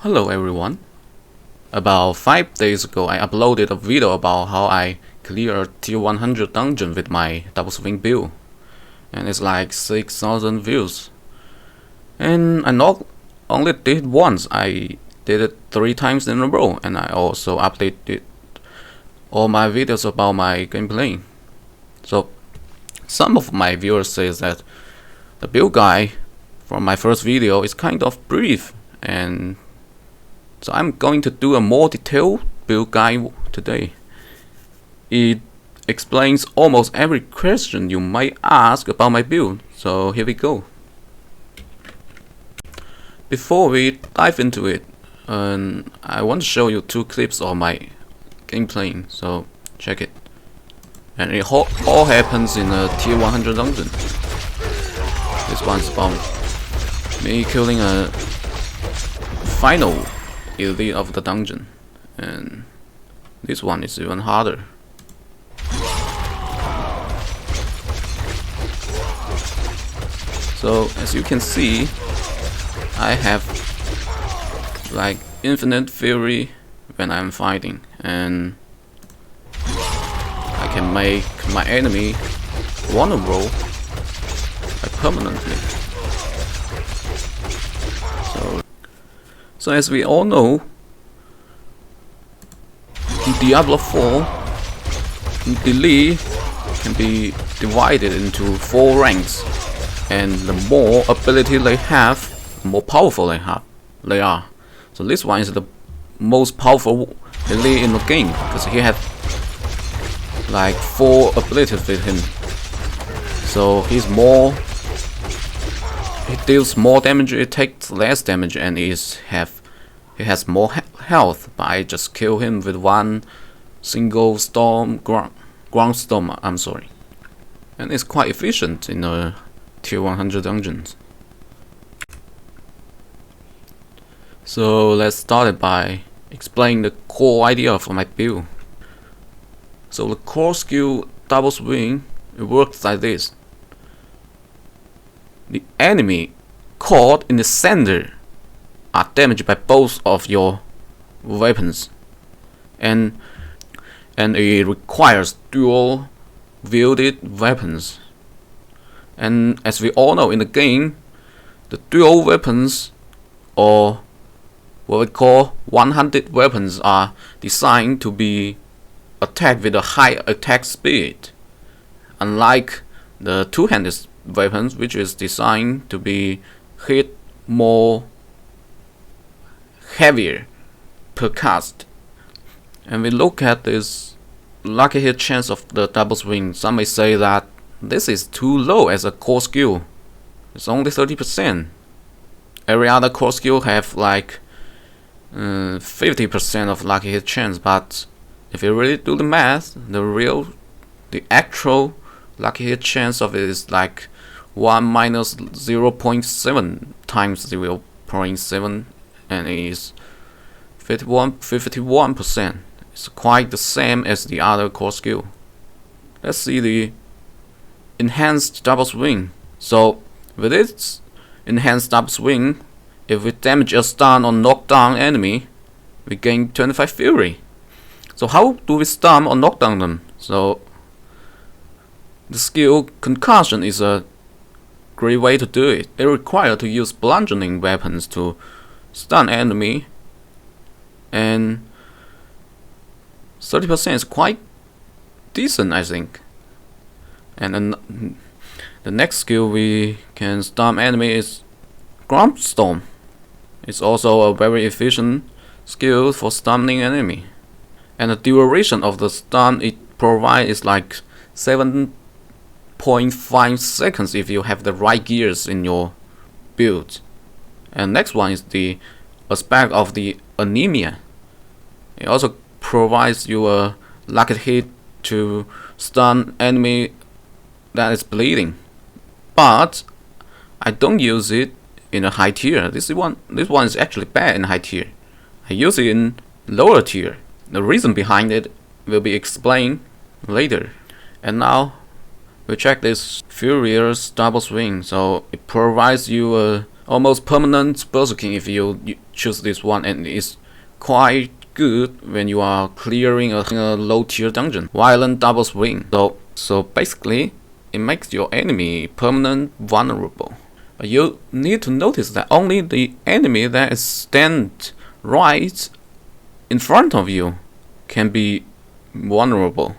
Hello everyone. About 5 days ago I uploaded a video about how I clear a T100 dungeon with my Double Swing build, and it's like 6,000 views. And I not only did once, I did it 3 times in a row, and I also updated all my videos about my gameplay. So some of my viewers say that the build guide from my first video is kind of brief, and so I'm going to do a more detailed build guide today. It explains almost every question you might ask about my build, so here we go. Before we dive into it, I want to show you 2 clips of my gameplay, so check it. And it all happens in a T100 dungeon. This one's about me killing a final elite of the dungeon, and this one is even harder. So as you can see, I have like infinite fury when I'm fighting, and I can make my enemy vulnerable permanently. So as we all know, in Diablo4, the elite can be divided into 4 ranks, and the more ability they have, the more powerful they are. So this one is the most powerful elite in the game, because he has like 4 abilities with him. So he deals more damage, it takes less damage, and he has more health. But I just kill him with one single ground storm. I'm sorry, and it's quite efficient in the tier 100 dungeons. So let's start it by explaining the core idea of my build. So the core skill Double Swing, it works like this. The enemy caught in the center are damaged by both of your weapons, and it requires dual wielded weapons. And as we all know in the game, the dual weapons, or what we call 100 weapons, are designed to be attacked with a high attack speed, unlike the two-handed weapons, which is designed to be hit more heavier per cast. And we look at this lucky hit chance of the double swing. Some may say that this is too low as a core skill. It's only 30%. Every other core skill have like 50% of lucky hit chance, but if you really do the math, the actual lucky hit chance of it is like 1 minus 0.7 times 0.7, and it is 51%. It's quite the same as the other core skill. Let's see the enhanced double swing. So with its enhanced double swing, if we damage a stun or knock down enemy, we gain 25 fury. So how do we stun or knock down them? So the skill concussion is a great way to do it. It requires to use bludgeoning weapons to stun enemy, and 30% is quite decent, I think. And then the next skill we can stun enemy is Ground Storm. It's also a very efficient skill for stunning enemy, and the duration of the stun it provides is like 7.5 seconds if you have the right gears in your build. And next one is the Aspect of the Anemia. It also provides you a lucky hit to stun enemy that is bleeding, but I don't use it in a high tier. This one is actually bad in high tier. I use it in lower tier. The reason behind it will be explained later. And now we check this Furious Double Swing. So it provides you a almost permanent berserking if you choose this one, and it's quite good when you are clearing a low tier dungeon. Violent double swing. So basically, it makes your enemy permanent vulnerable. But you need to notice that only the enemy that is stand right in front of you can be vulnerable.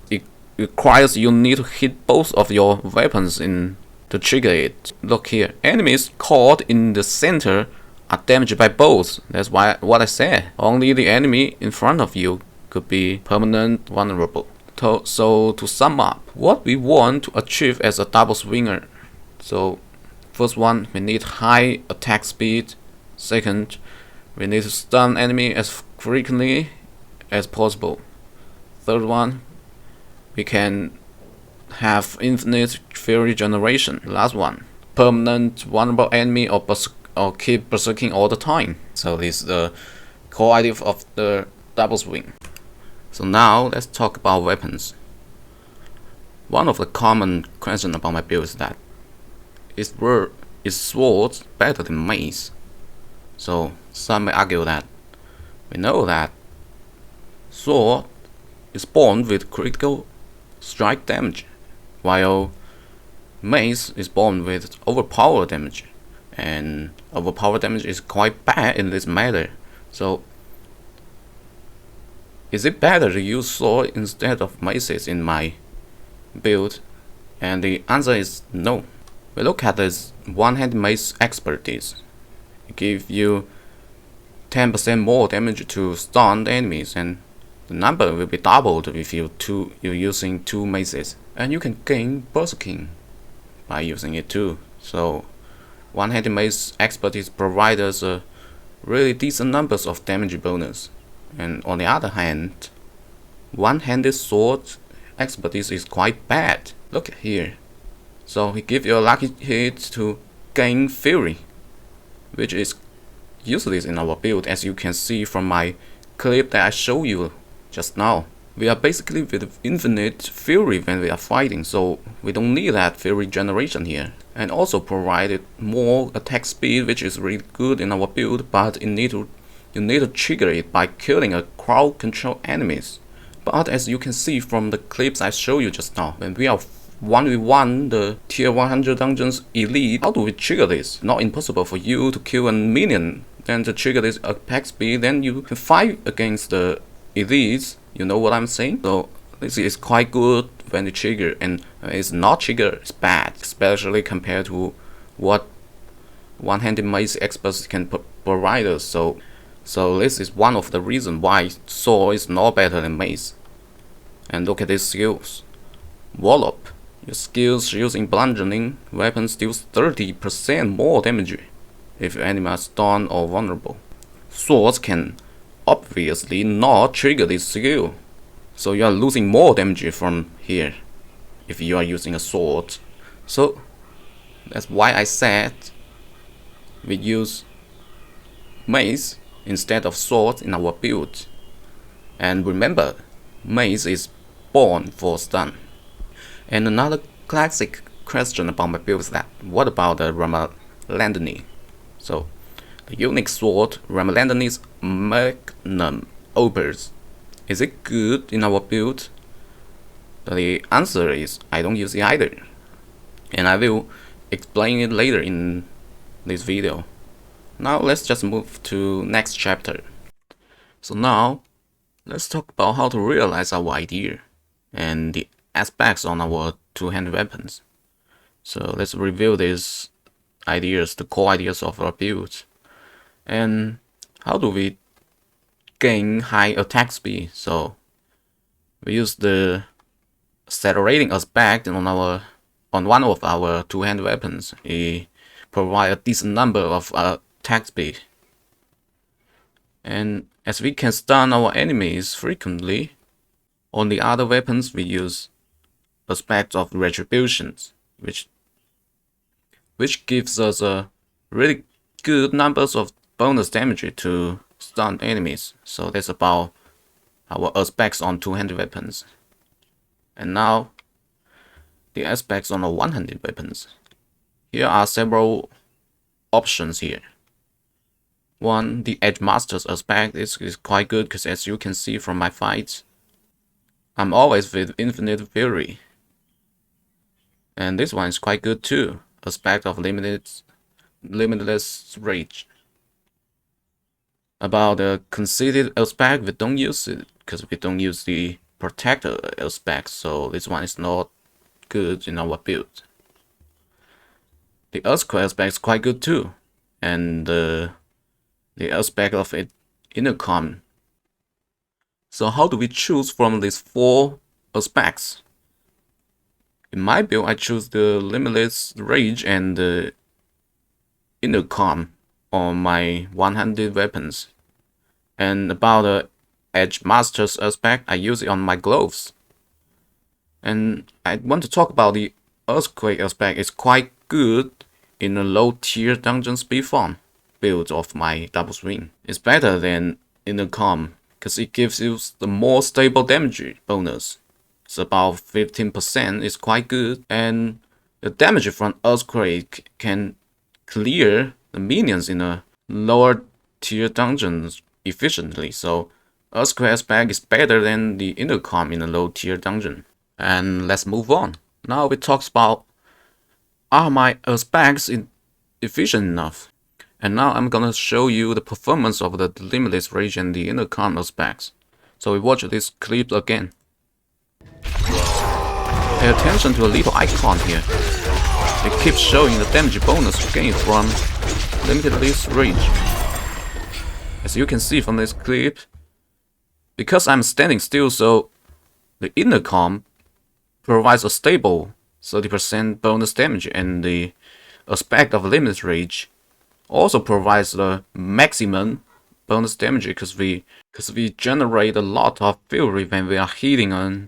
It requires you need to hit both of your weapons in to trigger it. Look here, enemies caught in the center are damaged by both. That's why what I said. Only the enemy in front of you could be permanent vulnerable. So to sum up, what we want to achieve as a double swinger. So first one, we need high attack speed. Second, we need to stun enemy as frequently as possible. Third one, we can have infinite fury generation. Last one, permanent vulnerable enemy or keep berserking all the time. So this is the core idea of the double swing. So now let's talk about weapons. One of the common questions about my build is that is swords better than mace? So some may argue that we know that sword is born with critical strike damage, while mace is born with overpower damage, and overpower damage is quite bad in this matter. So is it better to use sword instead of maces in my build? And the answer is no. We look at this one-handed mace expertise. It gives you 10% more damage to stunned enemies, and the number will be doubled if you're using two maces. And you can gain berserking by using it too. So one-handed mace expertise provides us a really decent numbers of damage bonus. And on the other hand, one-handed sword expertise is quite bad. Look here. So he gives you a lucky hit to gain fury, which is useless in our build, as you can see from my clip that I showed you just now. We are basically with infinite fury when we are fighting, so we don't need that fury generation here. And also provided more attack speed, which is really good in our build, but you need to trigger it by killing a crowd control enemies. But as you can see from the clips I showed you just now, when we are 1v1 the tier 100 dungeons elite, how do we trigger this? Not impossible for you to kill a minion, then to trigger this attack speed, then you can fight against the elites. You know what I'm saying? So this is quite good when you trigger, and it's not trigger, it's bad, especially compared to what one-handed mace experts can provide us. So this is one of the reasons why sword is not better than mace. And look at these skills. Wallop. Your skills using bludgeoning weapons deals 30% more damage if your enemy are stunned or vulnerable. Swords can obviously not trigger this skill, so you are losing more damage from here if you are using a sword. So that's why I said we use mace instead of sword in our build. And remember, mace is born for stun. And another classic question about my build is that what about the Ramalandani? So the unique sword Ramalandani's Magnum Opus, is it good in our build? The answer is I don't use it either, and I will explain it later in this video. Now let's just move to next chapter. So now let's talk about how to realize our idea and the aspects on our two-handed weapons. So let's review these ideas, the core ideas of our build. And how do we gain high attack speed? So we use the accelerating aspect on one of our two-handed weapons. It provides a decent number of attack speed. And as we can stun our enemies frequently, on the other weapons we use Aspect of Retribution, which gives us a really good numbers of bonus damage to stun enemies. So that's about our aspects on two-handed weapons. And now the aspects on the one-handed weapons. Here are several options here. One, the Edge Master's aspect is quite good because as you can see from my fights, I'm always with Infinite Fury. And this one is quite good too, Aspect of Limitless Rage. About the conceited aspect, we don't use it because we don't use the protector aspect, so this one is not good in our build. The earthquake aspect is quite good too, and the aspect of it intercom. So how do we choose from these 4 aspects? In my build, I choose the Limitless Rage and the intercom on my 100 weapons. And about the Edge Master's aspect, I use it on my gloves. And I want to talk about the earthquake aspect. It's quite good in a low tier dungeon speed farm build of my double swing. It's better than intercom because it gives you the more stable damage bonus. It's about 15%, it's quite good, and the damage from earthquake can clear the minions in a lower tier dungeons efficiently, so earthquake aspect is better than the intercom in a low tier dungeon. And let's move on. Now we talk about, are my aspects efficient enough? And now I'm gonna show you the performance of the Limitless Rage and the intercom aspects. So we watch this clip again. Pay attention to a little icon here. It keeps showing the damage bonus gained from Limitless Rage. As you can see from this clip, because I'm standing still, so the intercom provides a stable 30% bonus damage, and the Aspect of Limitless Rage also provides the maximum bonus damage because we generate a lot of fury when we are hitting a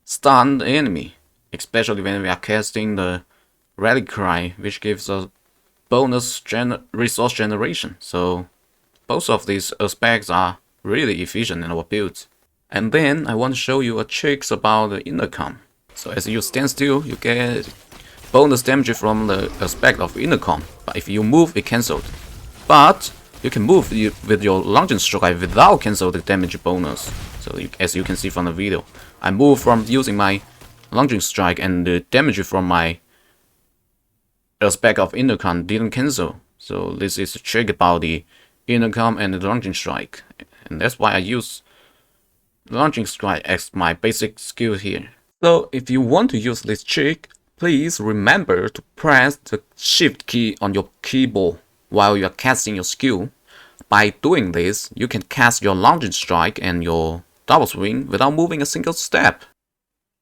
stunned enemy, especially when we are casting the Rally Cry, which gives a bonus resource generation. So both of these aspects are really efficient in our builds. And then I want to show you a trick about the intercom. So as you stand still, you get bonus damage from the aspect of intercom, but if you move, it cancelled. But you can move with your lunging strike without cancel the damage bonus. So as you can see from the video, I moved from using my lunging strike, and the damage from my aspect of intercom didn't cancel. So this is a trick about the intercom and the lunging strike, and that's why I use lunging strike as my basic skill here. So if you want to use this trick, please remember to press the shift key on your keyboard while you are casting your skill. By doing this, you can cast your lunging strike and your double swing without moving a single step.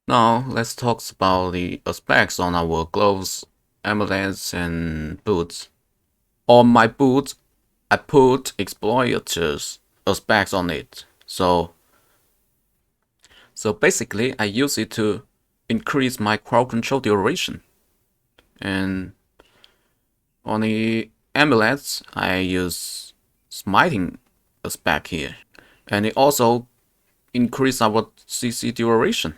Now let's talk about the aspects on our gloves, amulets, and boots. On my boots, I put exploiters aspects on it. So basically, I use it to increase my crowd control duration. And on the amulets, I use smiting aspect here, and it also increase our CC duration.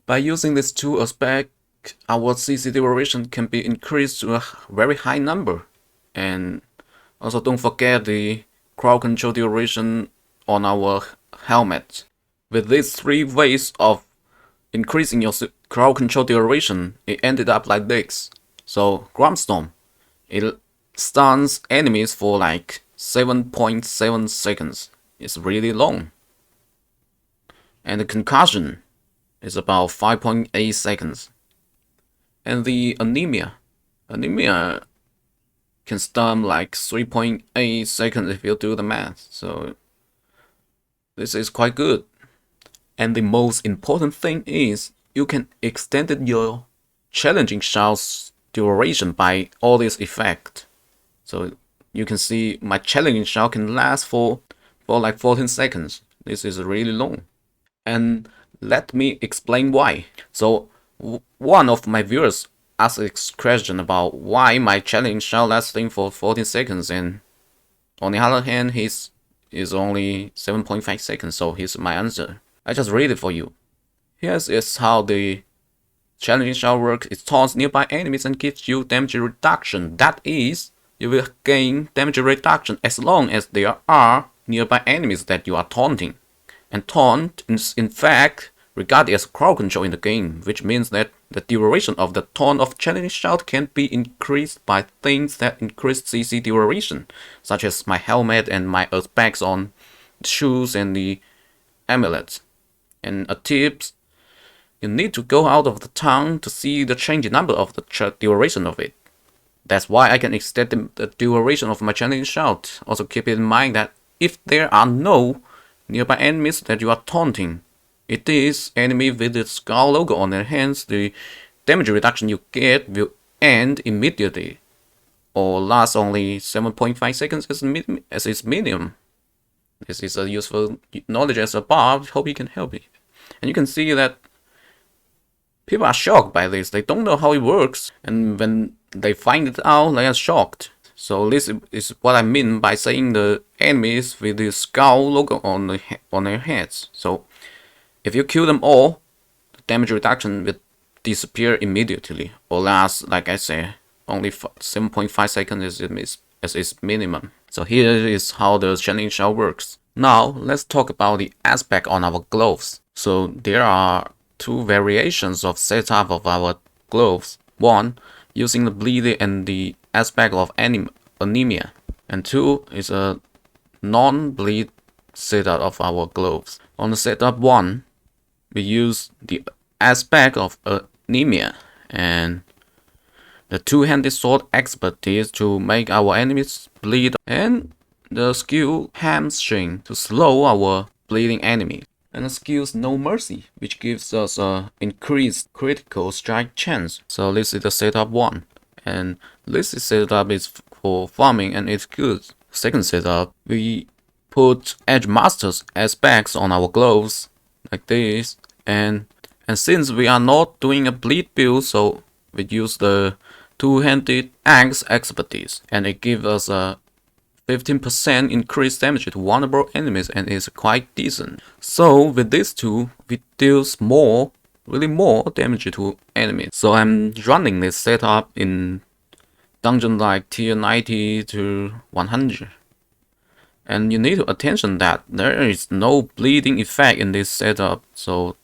By using these 2 aspects, our CC duration can be increased to a very high number. And also don't forget the crowd control duration on our helmet. With these 3 ways of increasing your crowd control duration, it ended up like this. So Grumstorm, it stuns enemies for like 7.7 seconds. It's really long. And the concussion is about 5.8 seconds. And the anemia can stun like 3.8 seconds if you do the math. So this is quite good. And the most important thing is you can extend your challenging shot's duration by all these effects. So you can see my challenging shot can last for like 14 seconds. This is really long. And let me explain why. So one of my viewers asked a question about why my challenging shot lasting for 14 seconds, and on the other hand his is only 7.5 seconds. So here's my answer. I just read it for you. Here's how the Challenging shot works, it taunts nearby enemies and gives you damage reduction. That is, you will gain damage reduction as long as there are nearby enemies that you are taunting. And taunt is in fact regarded as crowd control in the game, which means that the duration of the taunt of challenging shout can be increased by things that increase CC duration, such as my helmet and my aspects on the shoes and the amulets. And a tip, you need to go out of the town to see the changing number of the duration of it. That's why I can extend the duration of my challenging shout. Also keep in mind that if there are no nearby enemies that you are taunting, it is enemy with the skull logo on their hands, the damage reduction you get will end immediately, or last only 7.5 seconds as its minimum. This is a useful knowledge as a bard, hope you can help me. And you can see that people are shocked by this, they don't know how it works, and when they find it out, they are shocked. So this is what I mean by saying the enemies with the skull logo on their heads. So if you kill them all, the damage reduction will disappear immediately, or last, like I said, only 7.5 seconds as its minimum. So here is how the challenging shell works. Now let's talk about the aspect on our gloves. So there are two variations of setup of our gloves. One, using the bleeding and the aspect of anemia, and two is a non-bleed setup of our gloves. On the setup 1, we use the aspect of anemia and the two-handed sword expertise to make our enemies bleed, and the skill hamstring to slow our bleeding enemy, and the skills no mercy, which gives us a increased critical strike chance. So this is the setup 1, and this setup is for farming and it's good. Second setup, we put Edge Master's aspects on our gloves like this, and since we are not doing a bleed build, so we use the two-handed axe expertise, and it gives us a 15% increased damage to vulnerable enemies, and is quite decent. So with these two, we deal really more damage to enemies. So I'm running this setup in dungeon like tier 90 to 100. And you need to attention that there is no bleeding effect in this setup, so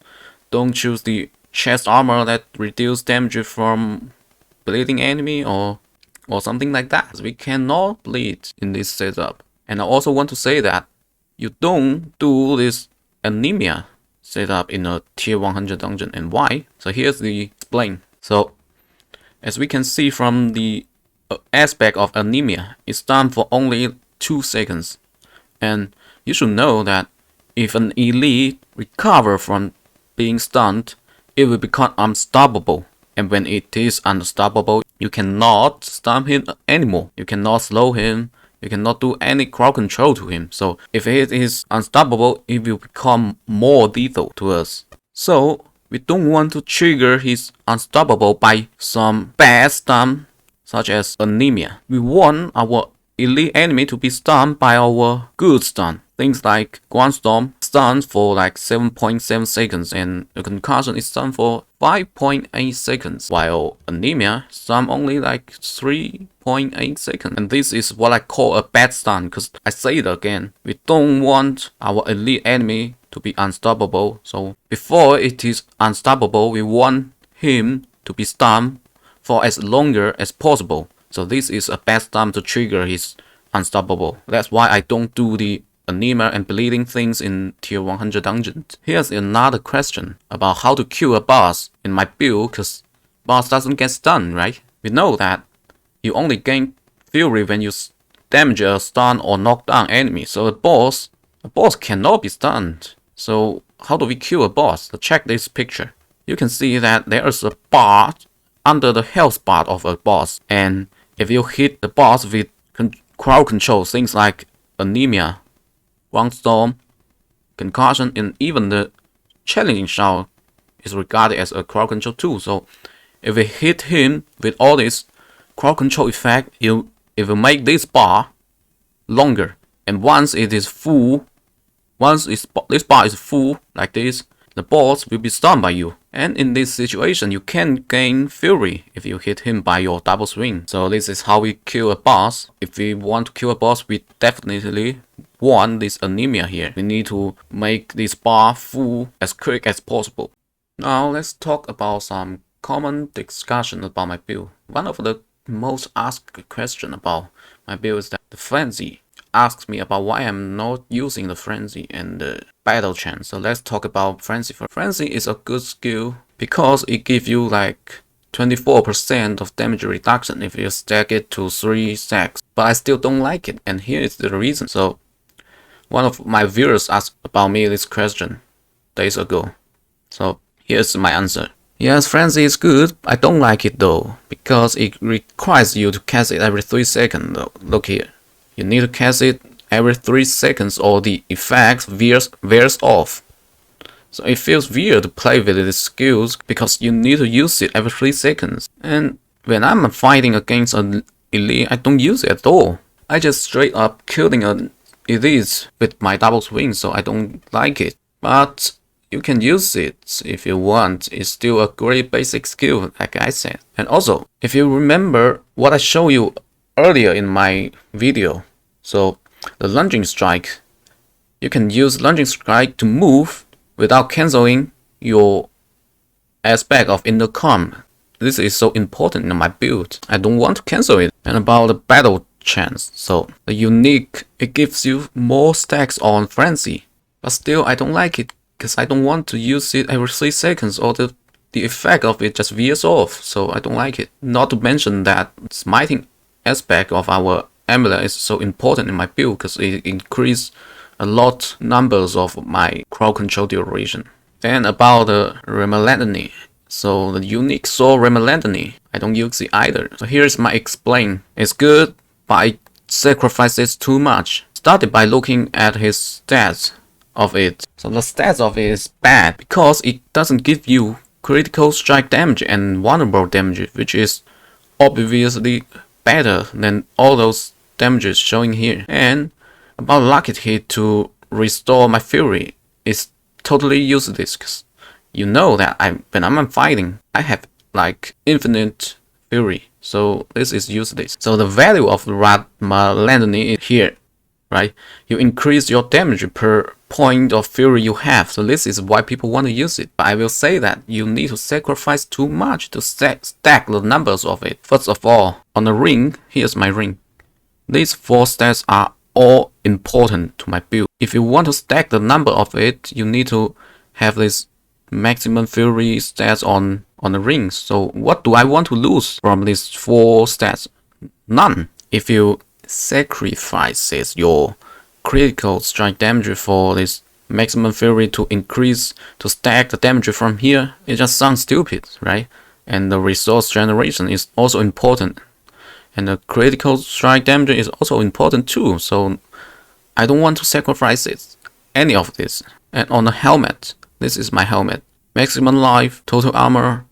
don't choose the chest armor that reduce damage from bleeding enemy or something like that. We cannot bleed in this setup. And I also want to say that you don't do this anemia setup in a tier 100 dungeon. And why? So here's the explain. So as we can see from the aspect of anemia, it's done for only 2 seconds. And you should know that if an elite recovers from being stunned, it will become unstoppable. And when it is unstoppable, you cannot stun him anymore. You cannot slow him. You cannot do any crowd control to him. So if it is unstoppable, it will become more lethal to us. So we don't want to trigger his unstoppable by some bad stun, such as anemia. We want our elite enemy to be stunned by our good stun. Things like Gunstorm stuns for like 7.7 seconds, and the concussion is stunned for 5.8 seconds, while anemia stun only like 3.8 seconds. And this is what I call a bad stun, because I say it again, we don't want our elite enemy to be unstoppable. So before it is unstoppable, we want him to be stunned for as longer as possible. So this is a bad stun to trigger his unstoppable. That's why I don't do the anemia and bleeding things in tier 100 dungeons. Here's another question about how to kill a boss in my build, because boss doesn't get stunned, right? We know that you only gain fury when you damage a stun or knock down enemy. So a boss cannot be stunned. So how do we kill a boss? So check this picture. You can see that there is a bar under the health bar of a boss, and if you hit the boss with crowd control, things like anemia, Gunstorm, concussion, and even the challenging shot is regarded as a crowd control too. So if we hit him with all this crowd control effect, it will make this bar longer. And once it is full, once this bar is full like this, the boss will be stunned by you. And in this situation, you can gain fury if you hit him by your double swing. So this is how we kill a boss. If we want to kill a boss, we definitely want this anemia here. We need to make this bar full as quick as possible. Now let's talk about some common discussion about my build. One of the most asked question about my build is that the frenzy asks me about why I'm not using the frenzy and the battle chance. So let's talk about frenzy first. Frenzy is a good skill because it gives you like 24% of damage reduction if you stack it to 3 stacks. But I still don't like it, and here is the reason. So one of my viewers asked about me this question days ago. So here's my answer. Yes, frenzy is good. I don't like it though, because it requires you to cast it every 3 seconds. Look here. You need to cast it every 3 seconds or the effect wears off. So it feels weird to play with these skills because you need to use it every 3 seconds. And when I'm fighting against an elite, I don't use it at all. I just straight up killing an elite with my double swing, so I don't like it. But you can use it if you want. It's still a great basic skill, like I said. And also, if you remember what I showed you earlier in my video, so the lunging strike, you can use lunging strike to move without canceling your aspect of intercom. This is so important in my build. I don't want to cancel it. And about the battle chance, so the unique, it gives you more stacks on frenzy, but still I don't like it because I don't want to use it every 3 seconds or the effect of it just veers off, so I don't like it. Not to mention that smiting aspect of our amulet is so important in my build because it increases a lot numbers of my crowd control duration. And about the remelantany, so the unique soul remelantany, I don't use it either. So here's my explain. It's good, but I sacrifice it too much. Started by looking at his stats of it. So the stats of it is bad because it doesn't give you critical strike damage and vulnerable damage, which is obviously better than all those damages showing here. And about lucky hit to restore my fury is totally useless because you know that when I'm fighting, I have like infinite fury, so this is useless. So the value of remelantany is here, right? You increase your damage per point of fury you have, so this is why people want to use it. But I will say that you need to sacrifice too much to stack the numbers of it. First of all, on the ring, here's my ring. These 4 stats are all important to my build. If you want to stack the number of it, you need to have this maximum fury stats on the rings. So what do I want to lose from these 4 stats? None. If you sacrifice your critical strike damage for this maximum fury to increase to stack the damage from here, it just sounds stupid, right? And the resource generation is also important, and the critical strike damage is also important too, so I don't want to sacrifice it, any of this. And on the helmet, this is my helmet. Maximum life, total armor,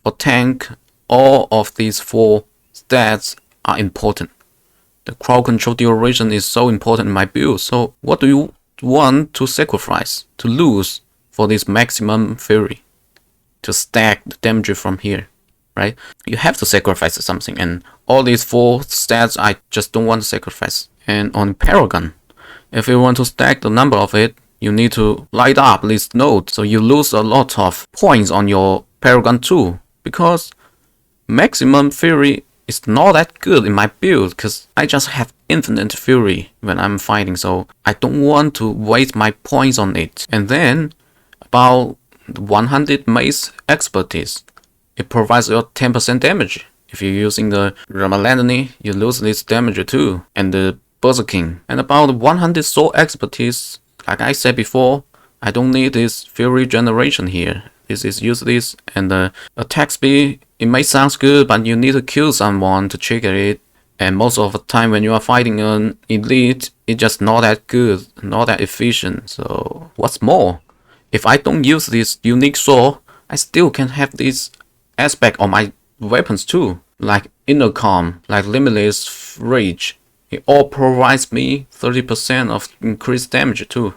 or tank, all of these 4 stats are important. The crowd control duration is so important in my build, so what do you want to sacrifice, to lose for this maximum fury? To stack the damage from here, right? You have to sacrifice something, and all these 4 stats I just don't want to sacrifice. And on Paragon, if you want to stack the number of it, you need to light up this node, so you lose a lot of points on your Paragon too, because maximum fury is not that good in my build because I just have infinite fury when I'm fighting, so I don't want to waste my points on it. And then about 100 mace expertise, it provides you 10% damage. If you're using the remelantany, you lose this damage too, and the berserking. And about 100 soul expertise, like I said before, I don't need this fury generation here. This is useless. And the attack speed, it may sound good, but you need to kill someone to trigger it. And most of the time when you are fighting an elite, it's just not that good, not that efficient. So what's more, if I don't use this unique sword, I still can have this aspect on my weapons too, like intercom, like limitless rage. It all provides me 30% of increased damage too.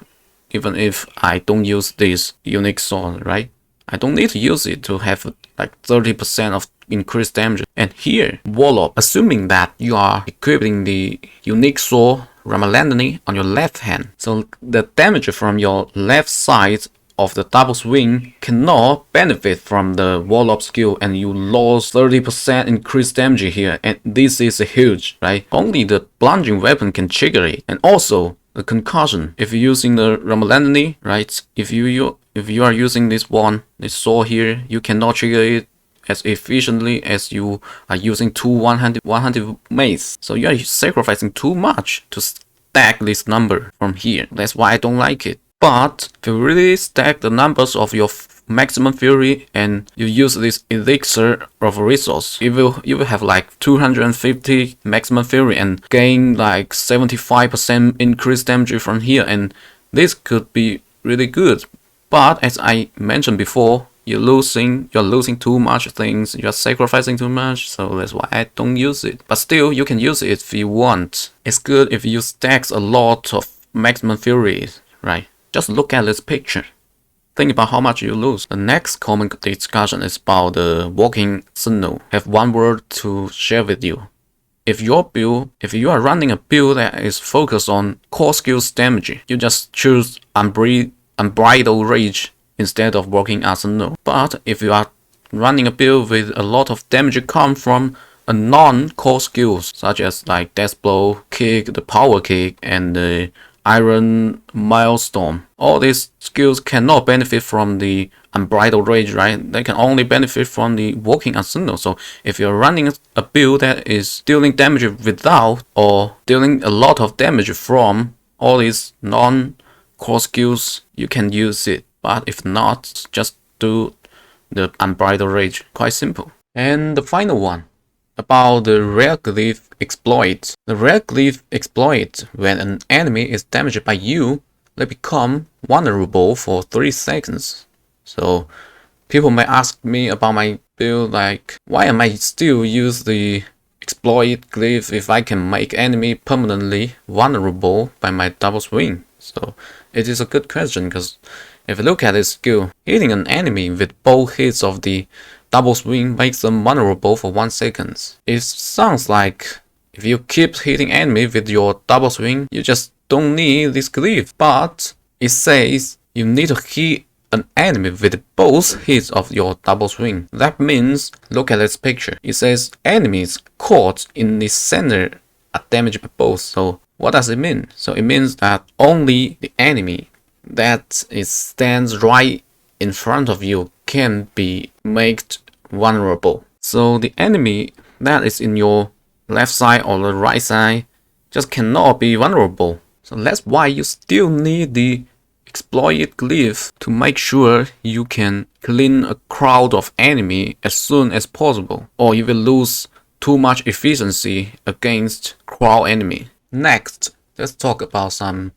even if I don't use this unique sword, right? I don't need to use it to have like 30% of increased damage. And here, Warlock, assuming that you are equipping the unique sword Ramalandani on your left hand, so the damage from your left side of the double swing cannot benefit from the Warlock skill, and you lost 30% increased damage here, and this is huge, right? Only the plunging weapon can trigger it, and also the concussion. If you're using the Ramalandani, right? If you are using this sword here, you cannot trigger it as efficiently as you are using two 100 mace. So you are sacrificing too much to stack this number from here. That's why I don't like it. But if you really stack the numbers of your maximum fury and you use this elixir of resource, you will have like 250 maximum fury and gain like 75% increased damage from here, and this could be really good. But as I mentioned before, you're losing too much things, you're sacrificing too much, so that's why I don't use it. But still, you can use it if you want. It's good if you stack a lot of maximum fury, right? Just look at this picture. Think about how much you lose. The next common discussion is about the walking signal. I have one word to share with you. If you are running a build that is focused on core skills damage, you just choose Unbridled Rage instead of Walking Arsenal. But if you are running a build with a lot of damage come from a non-core skills, such as like Death Blow, Kick, the Power Kick, and the Iron Milestone, all these skills cannot benefit from the Unbridled Rage, right? They can only benefit from the Walking Arsenal. So if you're running a build that is dealing damage without, or dealing a lot of damage from all these non-core skills, you can use it. But if not, just do the Unbridled Rage. Quite simple. And the final one, about the Rare Glyph exploit. The Rare Glyph exploit, when an enemy is damaged by you, they become vulnerable for 3 seconds. So people may ask me about my build, like, why am I still use the exploit glyph if I can make enemy permanently vulnerable by my double swing? So it is a good question, because if you look at this skill, hitting an enemy with both hits of the double swing makes them vulnerable for 1 second. It sounds like if you keep hitting enemy with your double swing, you just don't need this glyph. But it says you need to hit an enemy with both hits of your double swing. That means, look at this picture. It says enemies caught in the center are damaged by both. So what does it mean? So it means that only the enemy that stands right in front of you can be made vulnerable. So the enemy that is in your left side or the right side just cannot be vulnerable. So that's why you still need the exploit glyph to make sure you can clean a crowd of enemy as soon as possible, or you will lose too much efficiency against crowd enemy. Next, let's talk about some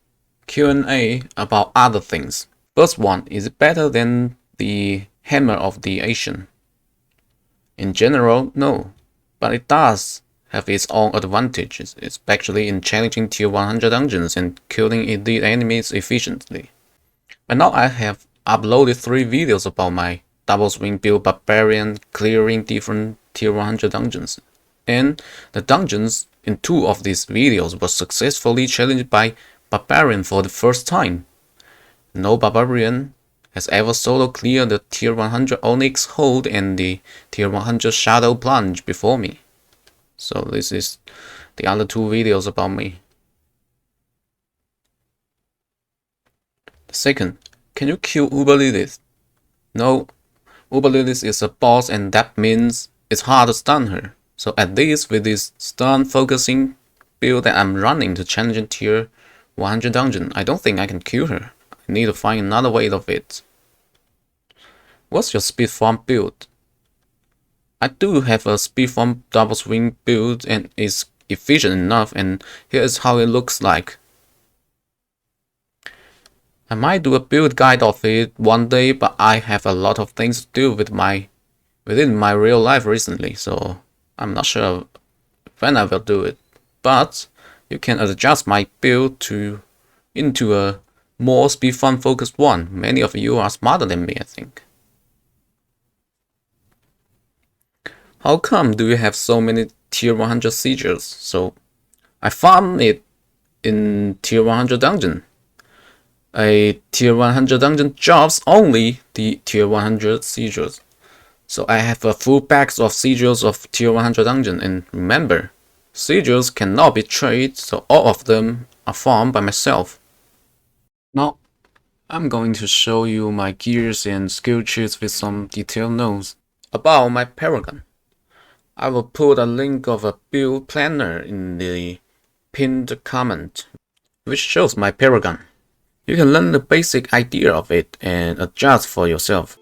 Q&A about other things. First one, is it better than the Hammer of the Ancient? In general, no, but it does have its own advantages, especially in challenging tier 100 dungeons and killing elite enemies efficiently. But now I have uploaded 3 videos about my Double Swing Build Barbarian clearing different tier 100 dungeons. And the dungeons in 2 of these videos were successfully challenged by Barbarian for the first time. No Barbarian has ever solo cleared the tier 100 Onyx Hold and the tier 100 Shadow Plunge before me. So this is the other 2 videos about me. The second, can you kill Uber Lilith? No, Uber Lilith is a boss, and that means it's hard to stun her. So at least with this stun focusing build that I'm running to challenge tier 100 dungeon, I don't think I can kill her. I need to find another way of it. What's your speed farm build? I do have a speed farm double swing build and it's efficient enough, and here is how it looks like. I might do a build guide of it one day, but I have a lot of things to do within my real life recently, so I'm not sure when I will do it. But you can adjust my build into a more speed fun focused one. Many of you are smarter than me, I think. How come do you have so many tier 100 sieges? So I farm it in tier 100 dungeon. A tier 100 dungeon drops only the tier 100 sigils. So I have a full packs of sigils of tier 100 dungeon, and remember, sigils cannot be traded, so all of them are farmed by myself. Now, I'm going to show you my gears and skill trees with some detailed notes about my Paragon. I will put a link of a build planner in the pinned comment, which shows my Paragon. You can learn the basic idea of it and adjust for yourself.